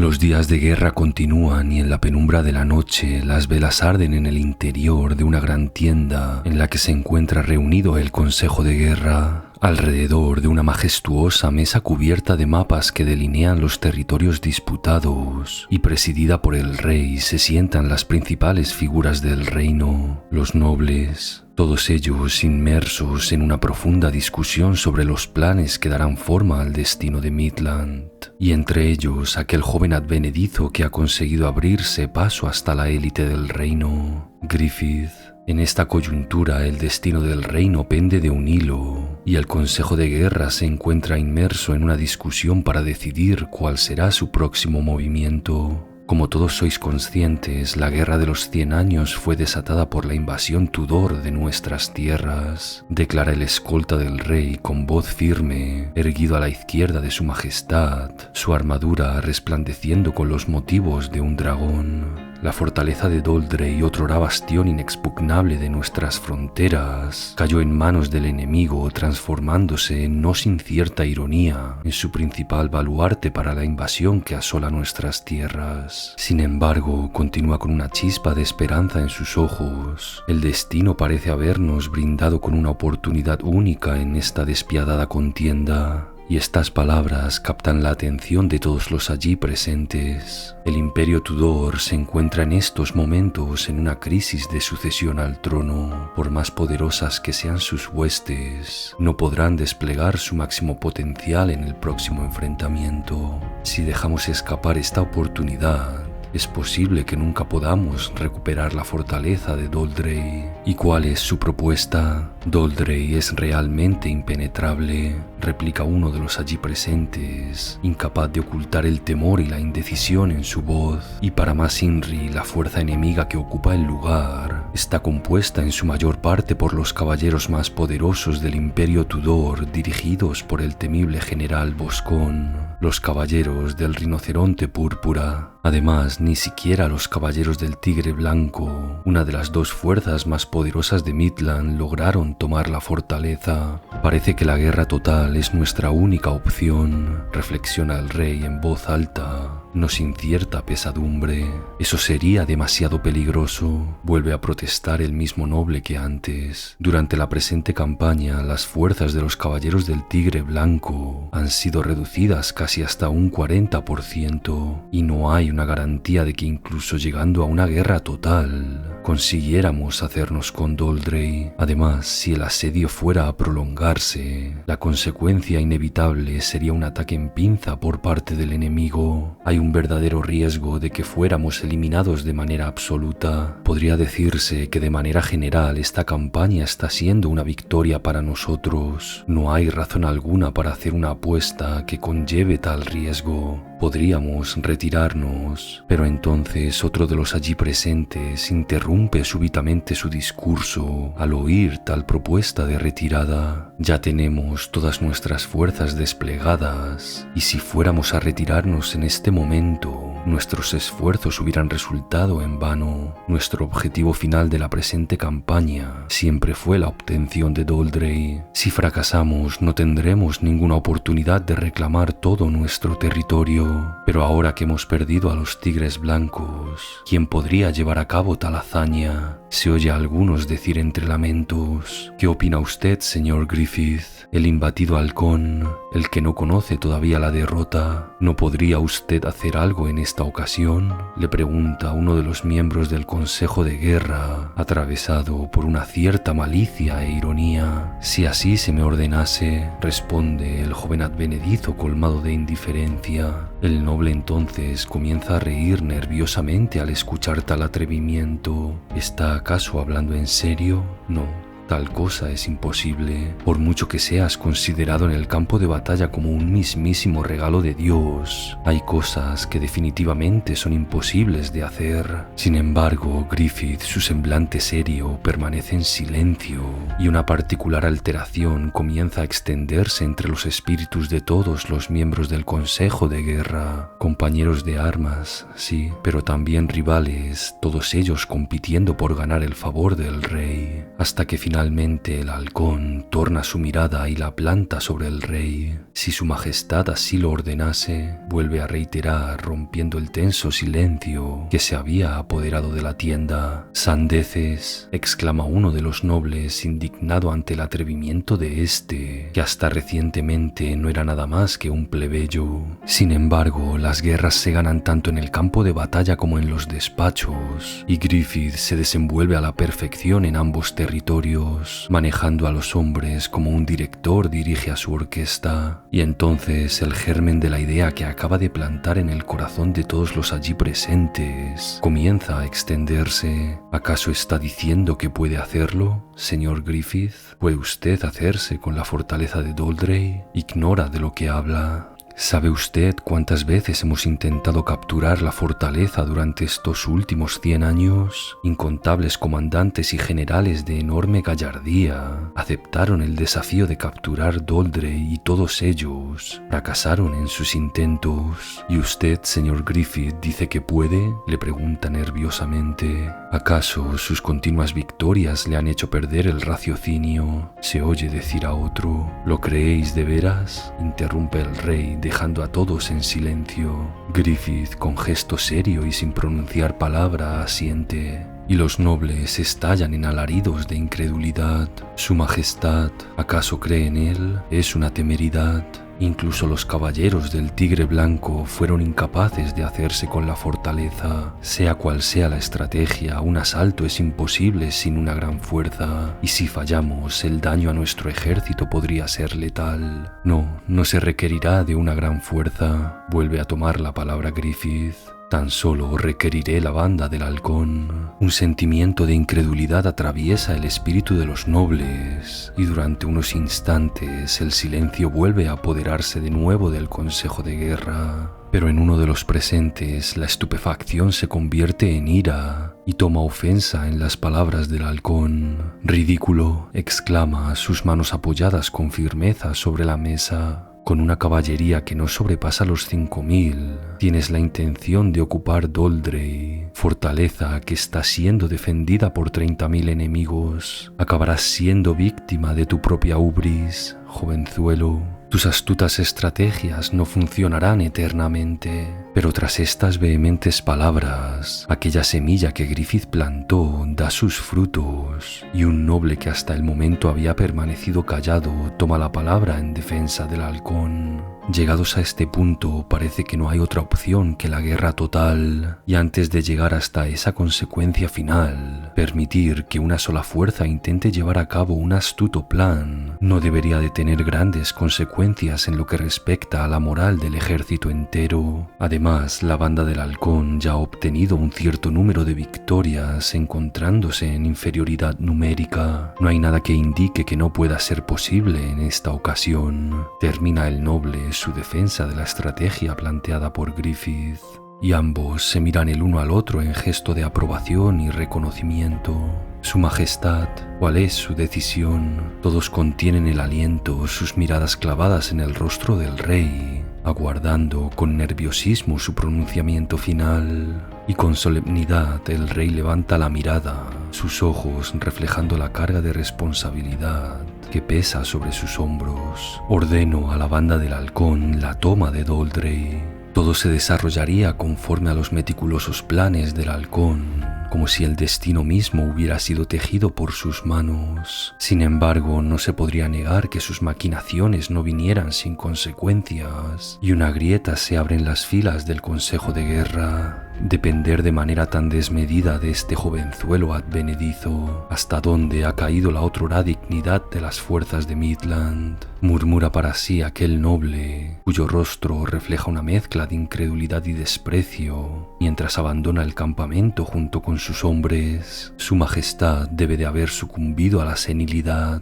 Los días de guerra continúan y en la penumbra de la noche las velas arden en el interior de una gran tienda en la que se encuentra reunido el Consejo de Guerra, alrededor de una majestuosa mesa cubierta de mapas que delinean los territorios disputados y presidida por el rey se sientan las principales figuras del reino, los nobles, todos ellos inmersos en una profunda discusión sobre los planes que darán forma al destino de Midland, y entre ellos aquel joven advenedizo que ha conseguido abrirse paso hasta la élite del reino, Griffith. En esta coyuntura el destino del reino pende de un hilo y el Consejo de Guerra se encuentra inmerso en una discusión para decidir cuál será su próximo movimiento. Como todos sois conscientes, la Guerra de los 100 años fue desatada por la invasión Tudor de nuestras tierras, declara el escolta del rey con voz firme, erguido a la izquierda de su majestad, su armadura resplandeciendo con los motivos de un dragón. La fortaleza de Doldrey, otrora bastión inexpugnable de nuestras fronteras, cayó en manos del enemigo, transformándose, no sin cierta ironía, en su principal baluarte para la invasión que asola nuestras tierras. Sin embargo, continúa con una chispa de esperanza en sus ojos. El destino parece habernos brindado con una oportunidad única en esta despiadada contienda. Y estas palabras captan la atención de todos los allí presentes. El Imperio Tudor se encuentra en estos momentos en una crisis de sucesión al trono. Por más poderosas que sean sus huestes, no podrán desplegar su máximo potencial en el próximo enfrentamiento. Si dejamos escapar esta oportunidad, es posible que nunca podamos recuperar la fortaleza de Doldrey. ¿Y cuál es su propuesta? Doldrey es realmente impenetrable, replica uno de los allí presentes, incapaz de ocultar el temor y la indecisión en su voz. Y para más Inri, la fuerza enemiga que ocupa el lugar está compuesta en su mayor parte por los caballeros más poderosos del Imperio Tudor, dirigidos por el temible general Boscón, los caballeros del rinoceronte púrpura. Además, ni siquiera los caballeros del tigre blanco, una de las dos fuerzas más poderosas de Midland, lograron tomar la fortaleza. Parece que la guerra total es nuestra única opción, reflexiona el rey en voz alta, no sin cierta pesadumbre. Eso sería demasiado peligroso, vuelve a protestar el mismo noble que antes. Durante la presente campaña, las fuerzas de los caballeros del tigre blanco han sido reducidas casi hasta un 40%, y no hay una garantía de que incluso llegando a una guerra total consiguiéramos hacernos con Doldrey. Además, si el asedio fuera a prolongarse, la consecuencia inevitable sería un ataque en pinza por parte del enemigo. Hay un verdadero riesgo de que fuéramos eliminados de manera absoluta. Podría decirse que de manera general esta campaña está siendo una victoria para nosotros. No hay razón alguna para hacer una apuesta que conlleve tal riesgo. Podríamos retirarnos, pero entonces otro de los allí presentes interrumpe súbitamente su discurso al oír tal propuesta de retirada. Ya tenemos todas nuestras fuerzas desplegadas, y si fuéramos a retirarnos en este momento, nuestros esfuerzos hubieran resultado en vano. Nuestro objetivo final de la presente campaña siempre fue la obtención de Doldrey. Si fracasamos, no tendremos ninguna oportunidad de reclamar todo nuestro territorio. Pero ahora que hemos perdido a los tigres blancos, ¿quién podría llevar a cabo tal hazaña? Se oye a algunos decir entre lamentos: ¿qué opina usted, señor Griffith? El imbatido halcón, el que no conoce todavía la derrota. ¿No podría usted hacer algo en esta ocasión?, le pregunta uno de los miembros del Consejo de Guerra, atravesado por una cierta malicia e ironía. Si así se me ordenase, responde el joven advenedizo colmado de indiferencia. El noble entonces comienza a reír nerviosamente al escuchar tal atrevimiento. ¿Está acaso hablando en serio? No. Tal cosa es imposible. Por mucho que seas considerado en el campo de batalla como un mismísimo regalo de Dios, hay cosas que definitivamente son imposibles de hacer. Sin embargo, Griffith, su semblante serio, permanece en silencio, y una particular alteración comienza a extenderse entre los espíritus de todos los miembros del Consejo de Guerra. Compañeros de armas, sí, pero también rivales, todos ellos compitiendo por ganar el favor del rey, hasta que finalmente Finalmente el halcón torna su mirada y la planta sobre el rey. Si su majestad así lo ordenase, vuelve a reiterar, rompiendo el tenso silencio que se había apoderado de la tienda. «Sandeces», exclama uno de los nobles, indignado ante el atrevimiento de este, que hasta recientemente no era nada más que un plebeyo. Sin embargo, las guerras se ganan tanto en el campo de batalla como en los despachos, y Griffith se desenvuelve a la perfección en ambos territorios, manejando a los hombres como un director dirige a su orquesta. Y entonces el germen de la idea que acaba de plantar en el corazón de todos los allí presentes comienza a extenderse. ¿Acaso está diciendo que puede hacerlo, señor Griffith? ¿Puede usted hacerse con la fortaleza de Doldrey? Ignora de lo que habla. ¿Sabe usted cuántas veces hemos intentado capturar la fortaleza durante estos últimos 100 años? Incontables comandantes y generales de enorme gallardía aceptaron el desafío de capturar Doldrey y todos ellos fracasaron en sus intentos. ¿Y usted, señor Griffith, dice que puede?, le pregunta nerviosamente. ¿Acaso sus continuas victorias le han hecho perder el raciocinio?, se oye decir a otro. ¿Lo creéis de veras?, interrumpe el rey, dejando a todos en silencio. Griffith, con gesto serio y sin pronunciar palabra, asiente, y los nobles estallan en alaridos de incredulidad. ¿Su majestad acaso cree en él? Es una temeridad. Incluso los caballeros del Tigre Blanco fueron incapaces de hacerse con la fortaleza. Sea cual sea la estrategia, un asalto es imposible sin una gran fuerza, y si fallamos, el daño a nuestro ejército podría ser letal. No se requerirá de una gran fuerza, vuelve a tomar la palabra Griffith. Tan solo requeriré la banda del halcón. Un sentimiento de incredulidad atraviesa el espíritu de los nobles, y durante unos instantes el silencio vuelve a apoderarse de nuevo del consejo de guerra. Pero en uno de los presentes la estupefacción se convierte en ira y toma ofensa en las palabras del halcón. «Ridículo», exclama, sus manos apoyadas con firmeza sobre la mesa. Con una caballería que no sobrepasa los 5000, tienes la intención de ocupar Doldrey, fortaleza que está siendo defendida por 30.000 enemigos. Acabarás siendo víctima de tu propia ubris, jovenzuelo. Tus astutas estrategias no funcionarán eternamente. Pero tras estas vehementes palabras, aquella semilla que Griffith plantó da sus frutos, y un noble que hasta el momento había permanecido callado toma la palabra en defensa del halcón. Llegados a este punto, parece que no hay otra opción que la guerra total, y antes de llegar hasta esa consecuencia final, permitir que una sola fuerza intente llevar a cabo un astuto plan no debería de tener grandes consecuencias en lo que respecta a la moral del ejército entero. Además, la banda del halcón ya ha obtenido un cierto número de victorias encontrándose en inferioridad numérica. No hay nada que indique que no pueda ser posible en esta ocasión. Termina el noble su defensa de la estrategia planteada por Griffith, y ambos se miran el uno al otro en gesto de aprobación y reconocimiento. Su majestad, ¿cuál es su decisión? Todos contienen el aliento, sus miradas clavadas en el rostro del rey, aguardando con nerviosismo su pronunciamiento final. Y con solemnidad el rey levanta la mirada, sus ojos reflejando la carga de responsabilidad que pesa sobre sus hombros. Ordeno a la banda del halcón la toma de Doldrey. Todo se desarrollaría conforme a los meticulosos planes del halcón, como si el destino mismo hubiera sido tejido por sus manos. Sin embargo, no se podría negar que sus maquinaciones no vinieran sin consecuencias, y una grieta se abre en las filas del Consejo de Guerra. Depender de manera tan desmedida de este jovenzuelo advenedizo, hasta dónde ha caído la otrora dignidad de las fuerzas de Midland, murmura para sí aquel noble, cuyo rostro refleja una mezcla de incredulidad y desprecio, mientras abandona el campamento junto con sus hombres. Su majestad debe de haber sucumbido a la senilidad.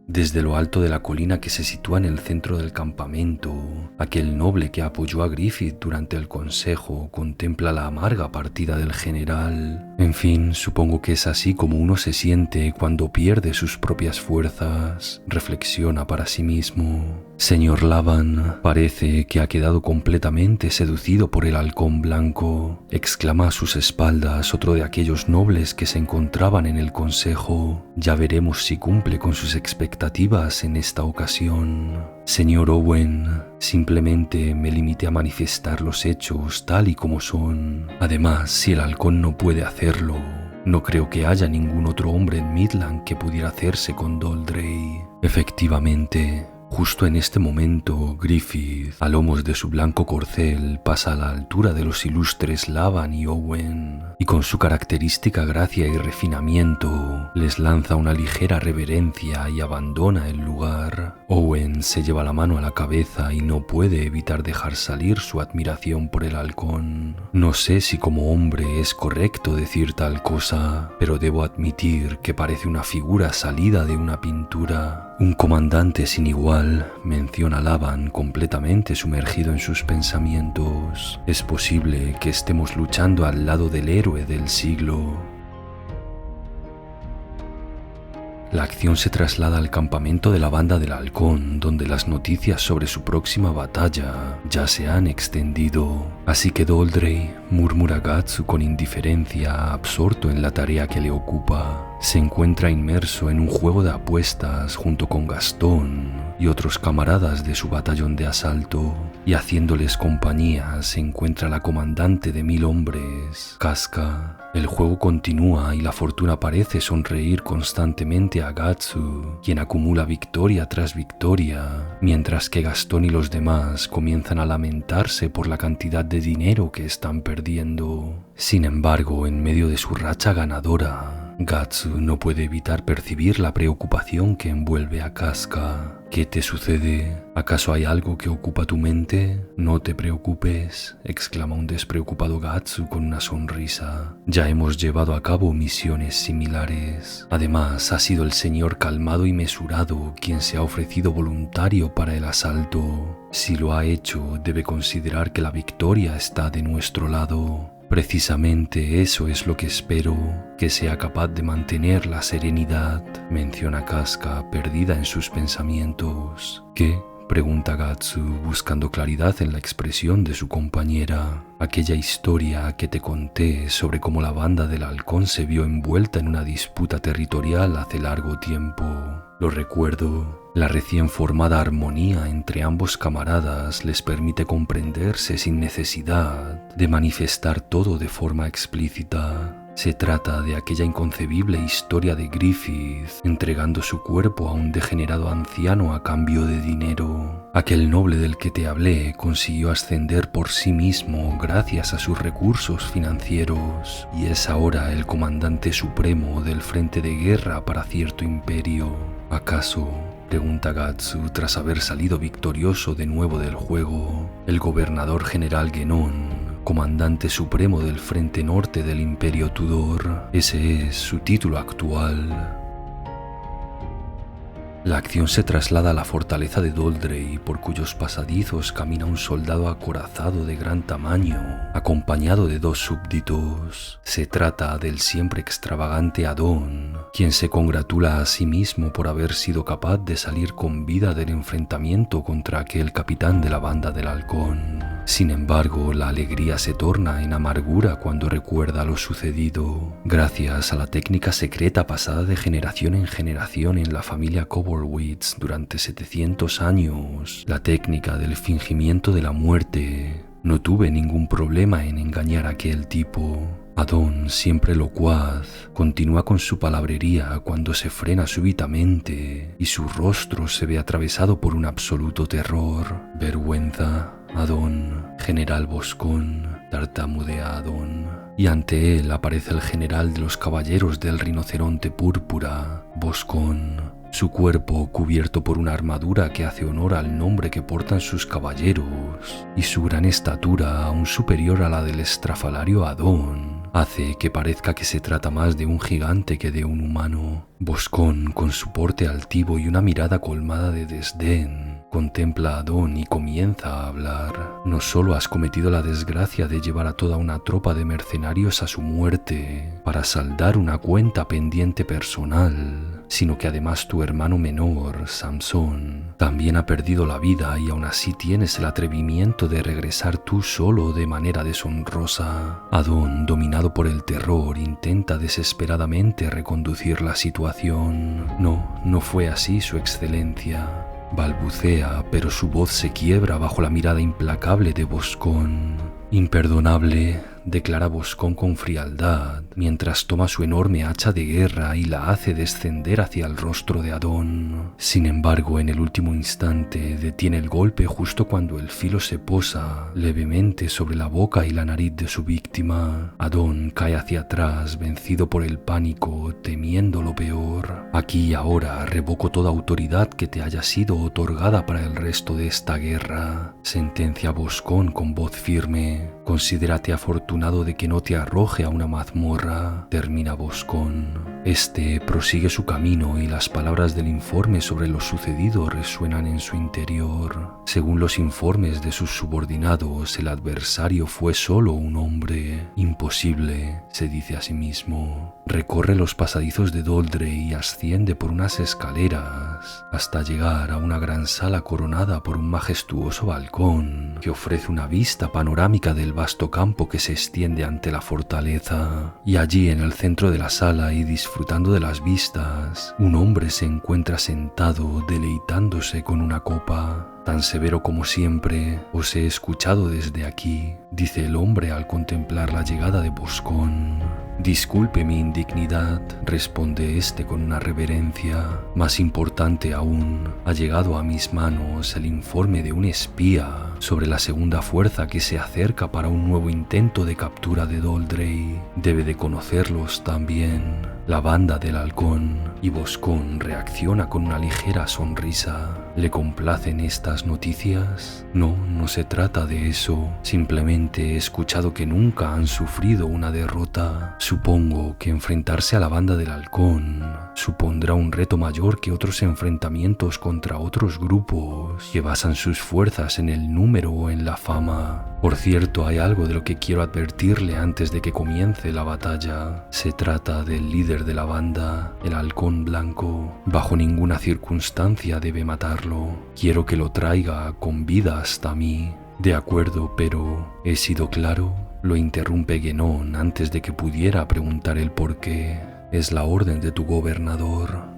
Desde lo alto de la colina que se sitúa en el centro del campamento, aquel noble que apoyó a Griffith durante el consejo contempla la amarga partida del general. En fin, supongo que es así como uno se siente cuando pierde sus propias fuerzas, reflexiona para sí mismo. Señor Lavan, parece que ha quedado completamente seducido por el halcón blanco, exclama a sus espaldas otro de aquellos nobles que se encontraban en el consejo. Ya veremos si cumple con sus expectativas en esta ocasión. Señor Owen, simplemente me limité a manifestar los hechos tal y como son. Además, si el halcón no puede hacerlo, no creo que haya ningún otro hombre en Midland que pudiera hacerse con Doldrey. Efectivamente, justo en este momento, Griffith, a lomos de su blanco corcel, pasa a la altura de los ilustres Lavan y Owen, y con su característica gracia y refinamiento, les lanza una ligera reverencia y abandona el lugar. Owen se lleva la mano a la cabeza y no puede evitar dejar salir su admiración por el halcón. No sé si como hombre es correcto decir tal cosa, pero debo admitir que parece una figura salida de una pintura. Un comandante sin igual, menciona Lavan, completamente sumergido en sus pensamientos. Es posible que estemos luchando al lado del héroe del siglo. La acción se traslada al campamento de la banda del halcón, donde las noticias sobre su próxima batalla ya se han extendido. Así que Doldrey, murmura Gatsu con indiferencia, absorto en la tarea que le ocupa. Se encuentra inmerso en un juego de apuestas junto con Gastón y otros camaradas de su batallón de asalto, y haciéndoles compañía se encuentra la comandante de 1000 hombres, Casca. El juego continúa y la fortuna parece sonreír constantemente a Gatsu, quien acumula victoria tras victoria, mientras que Gastón y los demás comienzan a lamentarse por la cantidad de dinero que están perdiendo. Sin embargo, en medio de su racha ganadora, Gatsu no puede evitar percibir la preocupación que envuelve a Casca. ¿Qué te sucede? ¿Acaso hay algo que ocupa tu mente? No te preocupes, exclama un despreocupado Gatsu con una sonrisa. Ya hemos llevado a cabo misiones similares. Además, ha sido el señor calmado y mesurado quien se ha ofrecido voluntario para el asalto. Si lo ha hecho, debe considerar que la victoria está de nuestro lado. Precisamente eso es lo que espero, que sea capaz de mantener la serenidad, menciona Casca, perdida en sus pensamientos. ¿Qué? Pregunta Gatsu, buscando claridad en la expresión de su compañera. Aquella historia que te conté sobre cómo la banda del halcón se vio envuelta en una disputa territorial hace largo tiempo. Lo recuerdo. La recién formada armonía entre ambos camaradas les permite comprenderse sin necesidad de manifestar todo de forma explícita. Se trata de aquella inconcebible historia de Griffith entregando su cuerpo a un degenerado anciano a cambio de dinero. Aquel noble del que te hablé consiguió ascender por sí mismo gracias a sus recursos financieros y es ahora el comandante supremo del frente de guerra para cierto imperio. ¿Acaso, pregunta Gatsu tras haber salido victorioso de nuevo del juego, el gobernador general Genon, comandante supremo del frente norte del Imperio Tudor, ese es su título actual? La acción se traslada a la fortaleza de Doldrey, por cuyos pasadizos camina un soldado acorazado de gran tamaño, acompañado de 2 súbditos. Se trata del siempre extravagante Adon, quien se congratula a sí mismo por haber sido capaz de salir con vida del enfrentamiento contra aquel capitán de la banda del halcón. Sin embargo, la alegría se torna en amargura cuando recuerda lo sucedido. Gracias a la técnica secreta pasada de generación en generación en la familia Kobolwitz durante 700 años, la técnica del fingimiento de la muerte, no tuve ningún problema en engañar a aquel tipo. Adon, siempre locuaz, continúa con su palabrería cuando se frena súbitamente y su rostro se ve atravesado por un absoluto terror. Vergüenza, Adon, General Boscón, tartamudea Adon, y ante él aparece el general de los caballeros del rinoceronte púrpura, Boscón, su cuerpo cubierto por una armadura que hace honor al nombre que portan sus caballeros, y su gran estatura, aún superior a la del estrafalario Adon, hace que parezca que se trata más de un gigante que de un humano. Boscón, con su porte altivo y una mirada colmada de desdén, Contempla a Adón y comienza a hablar. No solo has cometido la desgracia de llevar a toda una tropa de mercenarios a su muerte para saldar una cuenta pendiente personal, sino que además tu hermano menor, Samson, también ha perdido la vida y aún así tienes el atrevimiento de regresar tú solo de manera deshonrosa. Adón, dominado por el terror, intenta desesperadamente reconducir la situación. No fue así, Su Excelencia. Balbucea, pero su voz se quiebra bajo la mirada implacable de Boscón. Imperdonable, declara Boscón con frialdad, mientras toma su enorme hacha de guerra y la hace descender hacia el rostro de Adón. Sin embargo, en el último instante detiene el golpe justo cuando el filo se posa levemente sobre la boca y la nariz de su víctima. Adón cae hacia atrás, vencido por el pánico, temiendo lo peor. Aquí y ahora revoco toda autoridad que te haya sido otorgada para el resto de esta guerra, sentencia Boscón con voz firme. Considérate afortunado de que no te arroje a una mazmorra, termina Boscón. Este prosigue su camino y las palabras del informe sobre lo sucedido resuenan en su interior. Según los informes de sus subordinados, el adversario fue solo un hombre. Imposible, se dice a sí mismo. Recorre los pasadizos de Doldrey y asciende por unas escaleras hasta llegar a una gran sala coronada por un majestuoso balcón que ofrece una vista panorámica del vasto campo que se extiende ante la fortaleza. Y allí, en el centro de la sala y disfrutando de las vistas, un hombre se encuentra sentado deleitándose con una copa. Tan severo como siempre, os he escuchado desde aquí, dice el hombre al contemplar la llegada de Boscón. Disculpe mi indignidad, responde este con una reverencia. Más importante aún, ha llegado a mis manos el informe de un espía sobre la segunda fuerza que se acerca para un nuevo intento de captura de Doldrey. Debe de conocerlos también, la banda del halcón. Y Boscón reacciona con una ligera sonrisa. ¿Le complacen estas noticias? No se trata de eso. Simplemente he escuchado que nunca han sufrido una derrota. Supongo que enfrentarse a la banda del halcón supondrá un reto mayor que otros enfrentamientos contra otros grupos que basan sus fuerzas en el número o en la fama. Por cierto, hay algo de lo que quiero advertirle antes de que comience la batalla. Se trata del líder de la banda, el halcón blanco. Bajo ninguna circunstancia debe matarlo. Quiero que lo traiga con vida hasta mí. De acuerdo, pero ¿he sido claro? Lo interrumpe Guénon antes de que pudiera preguntar el por qué. Es la orden de tu gobernador.